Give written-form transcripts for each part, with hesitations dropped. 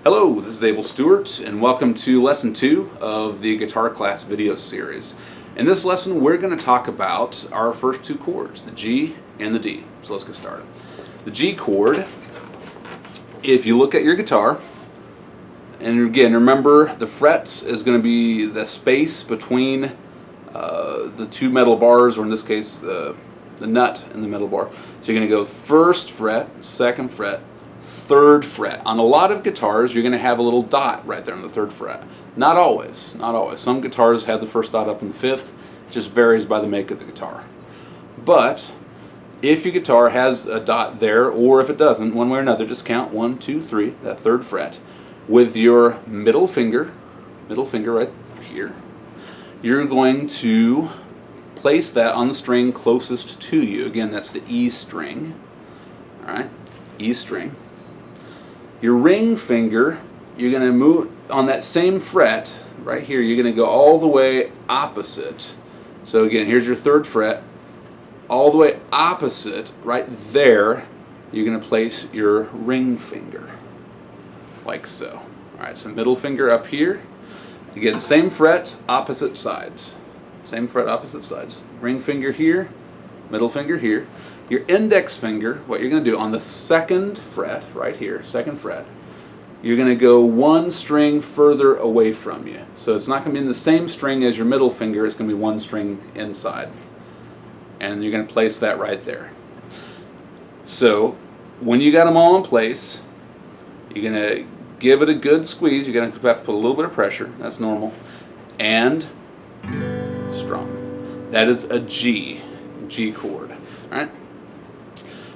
Hello, this is Abel Stewart, and welcome to Lesson 2 of the Guitar Class video series. In this lesson, we're going to talk about our first two chords, the G and the D. So let's get started. The G chord, if you look at your guitar, and again, remember the frets is going to be the space between the two metal bars, or in this case, the nut in the metal bar. So you're going to go first fret, second fret, third fret. On a lot of guitars, you're going to have a little dot right there on the third fret. Not always, not always. Some guitars have the first dot up in the fifth. It just varies by the make of the guitar. But if your guitar has a dot there, or if it doesn't, one way or another, just count 1, 2, 3, that third fret. With your middle finger right here, you're going to place that on the string closest to you. Again, that's the E string. All right, E string. Your ring finger, you're going to move on that same fret right here. You're going to go all the way opposite. So again, here's your third fret. All the way opposite, right there, you're going to place your ring finger, like so. All right, so middle finger up here. Again, same fret, opposite sides. Same fret, opposite sides. Ring finger here, middle finger here. Your index finger, what you're going to do on the second fret, right here, second fret, you're going to go one string further away from you. So it's not going to be in the same string as your middle finger, it's going to be one string inside. And you're going to place that right there. So when you got them all in place, you're going to give it a good squeeze. You're going to have to put a little bit of pressure, that's normal, and strum. That is a G chord. All right?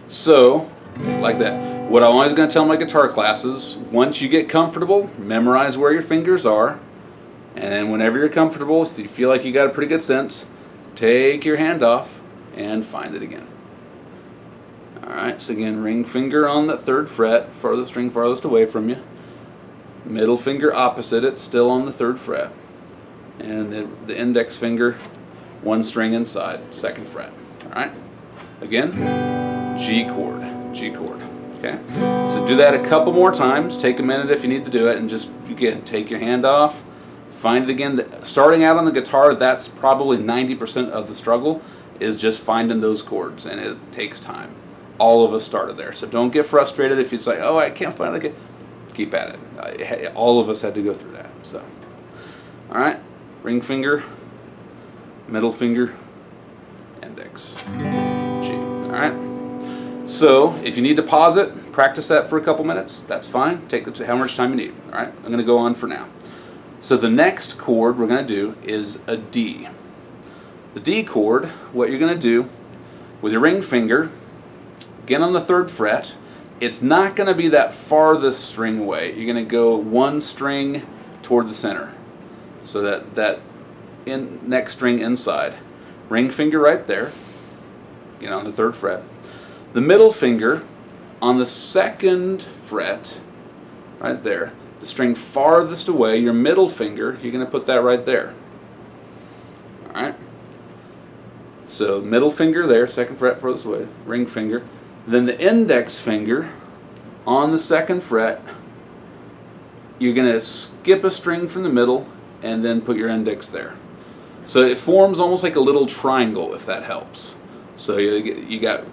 So, like that. What I'm always going to tell my guitar classes, once you get comfortable, memorize where your fingers are, and then whenever you're comfortable, so you feel like you got a pretty good sense, take your hand off and find it again. Alright, so again, ring finger on that third fret, farthest string farthest away from you. Middle finger opposite it, still on the third fret. And the index finger, one string inside, second fret. Alright, again. G chord, okay? So do that a couple more times, take a minute if you need to do it, and just, again, take your hand off, find it again. Starting out on the guitar, that's probably 90% of the struggle, is just finding those chords, and it takes time. All of us started there, so don't get frustrated if it's like, oh, I can't find it. Keep at it. All of us had to go through that, so. All right, ring finger, middle finger, index, G, all right? So, if you need to pause it, practice that for a couple minutes, that's fine. Take how much time you need. All right, I'm going to go on for now. So the next chord we're going to do is a D. The D chord, what you're going to do with your ring finger, again on the third fret, it's not going to be that farthest string away. You're going to go one string toward the center. So that next string inside. Ring finger right there, again on the third fret. The middle finger on the second fret, right there, the string farthest away, your middle finger, you're going to put that right there. All right? So middle finger there, second fret farthest away, ring finger. Then the index finger on the second fret, you're going to skip a string from the middle and then put your index there. So it forms almost like a little triangle, if that helps. So you got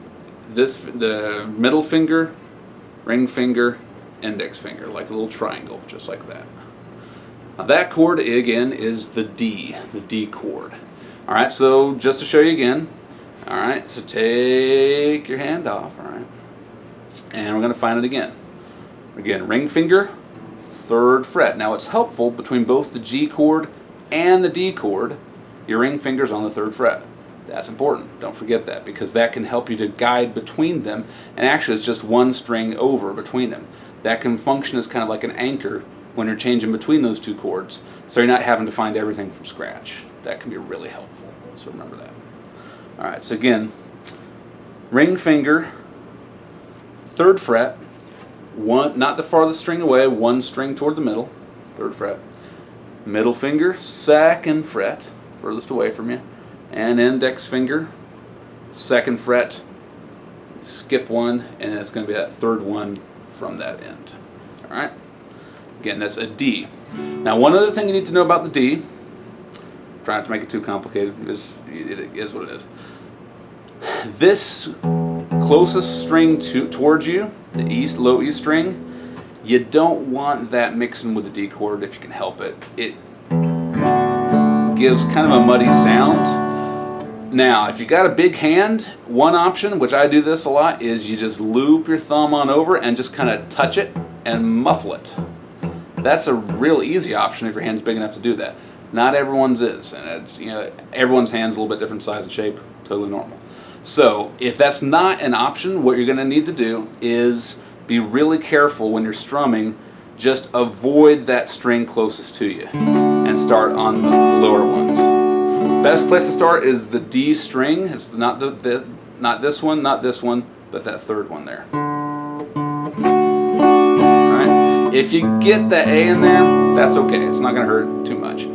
the middle finger, ring finger, index finger, like a little triangle, just like that. Now that chord, again, is the D chord. All right, so just to show you again, all right, so take your hand off, all right, and we're going to find it again. Again, ring finger, third fret. Now it's helpful between both the G chord and the D chord, your ring finger's on the third fret. That's important. Don't forget that, because that can help you to guide between them, and actually it's just one string over between them. That can function as kind of like an anchor when you're changing between those two chords, so you're not having to find everything from scratch. That can be really helpful, so remember that. Alright, so again, ring finger, third fret, one, not the farthest string away, one string toward the middle, third fret. Middle finger, second fret, furthest away from you. And index finger, second fret, skip one, and it's going to be that third one from that end. All right. Again, that's a D. Now, one other thing you need to know about the D, try not to make it too complicated, because it is what it is. This closest string towards you, the low E string, you don't want that mixing with the D chord if you can help it. It gives kind of a muddy sound. Now, if you got a big hand, one option, which I do this a lot, is you just loop your thumb on over and just kind of touch it and muffle it. That's a real easy option if your hand's big enough to do that. Not everyone's is, and it's, you know, everyone's hand's a little bit different size and shape, totally normal. So if that's not an option, what you're going to need to do is be really careful when you're strumming. Just avoid that string closest to you and start on the lower ones. Best place to start is the D string. It's not not this one, but that third one there. Alright. If you get the A in there, that's okay. It's not going to hurt too much.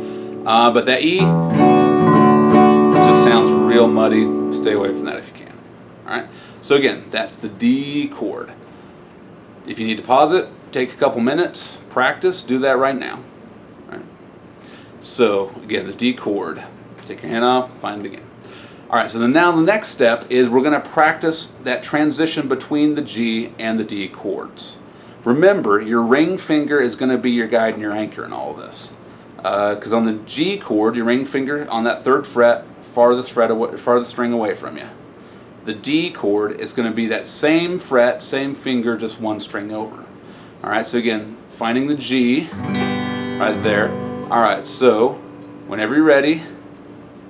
But that E just sounds real muddy. Stay away from that if you can. Alright. So again, that's the D chord. If you need to pause it, take a couple minutes, practice, do that right now. Right. So again, the D chord. Take your hand off, find it again. Alright, so now the next step is we're going to practice that transition between the G and the D chords. Remember, your ring finger is going to be your guide and your anchor in all of this. Because on the G chord, your ring finger on that third fret, farthest string away from you. The D chord is going to be that same fret, same finger, just one string over. Alright, so again, finding the G right there. Alright, so whenever you're ready,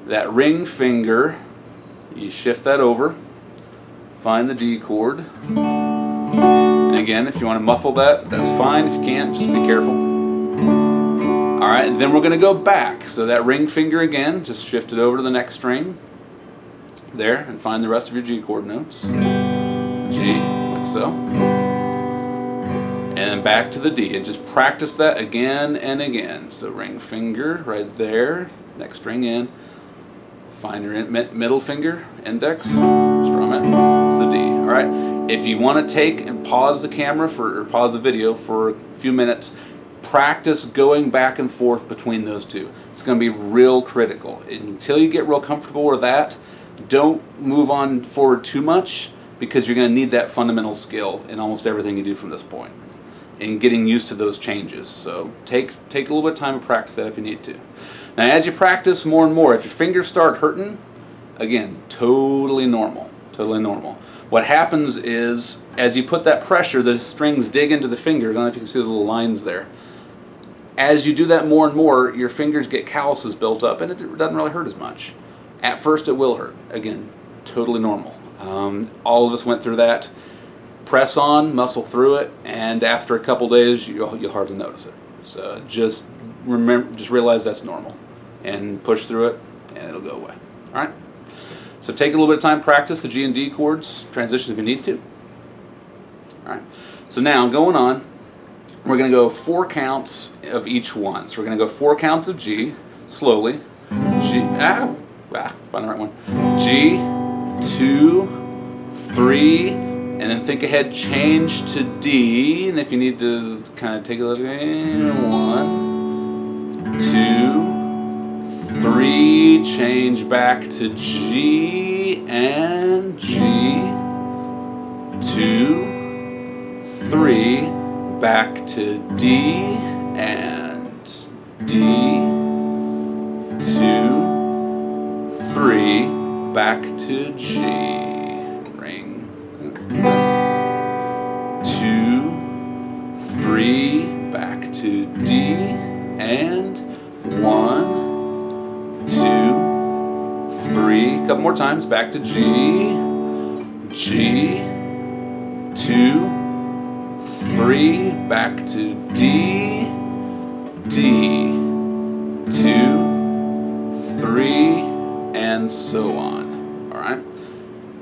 that ring finger, you shift that over, find the D chord. And again, if you want to muffle that, that's fine. If you can't, just be careful. Alright, then we're going to go back. So that ring finger again, just shift it over to the next string. There, and find the rest of your G chord notes. G, like so. And then back to the D, and just practice that again and again. So ring finger right there, next string in. Find your middle finger, index, strum it, it's the D. Alright, if you want to take and pause the camera or pause the video for a few minutes, practice going back and forth between those two. It's going to be real critical. Until you get real comfortable with that, don't move on forward too much, because you're going to need that fundamental skill in almost everything you do from this point, and getting used to those changes. So take a little bit of time to practice that if you need to. Now, as you practice more and more, if your fingers start hurting, again, totally normal, totally normal. What happens is, as you put that pressure, the strings dig into the fingers. I don't know if you can see the little lines there. As you do that more and more, your fingers get calluses built up, and it doesn't really hurt as much. At first, it will hurt. Again, totally normal. All of us went through that. Press on, muscle through it, and after a couple days, you'll hardly notice it. So just realize that's normal, and push through it, and it'll go away. All right. So take a little bit of time, practice the G and D chords, transition if you need to. All right. So now going on, we're going to go 4 counts of each one. So we're going to go 4 counts of G slowly. G, find the right one. G, 2, 3, and then think ahead, change to D, and if you need to kind of take a look, 1, 2, 3, change back to G, and G, 2, 3, back to D, and D, 2, 3, back to G, ring, 2, 3, back to D, and 1, 2, 3, a couple more times, back to G, G, 2, 3, back to D, D, 2, 3, and so on. All right.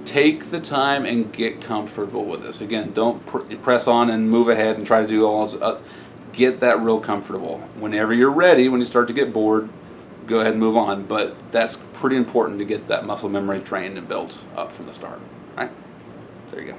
Take the time and get comfortable with this. Again, don't press on and move ahead and try to do all this. Get that real comfortable. Whenever you're ready, when you start to get bored, go ahead and move on. But that's pretty important to get that muscle memory trained and built up from the start. All right. There you go.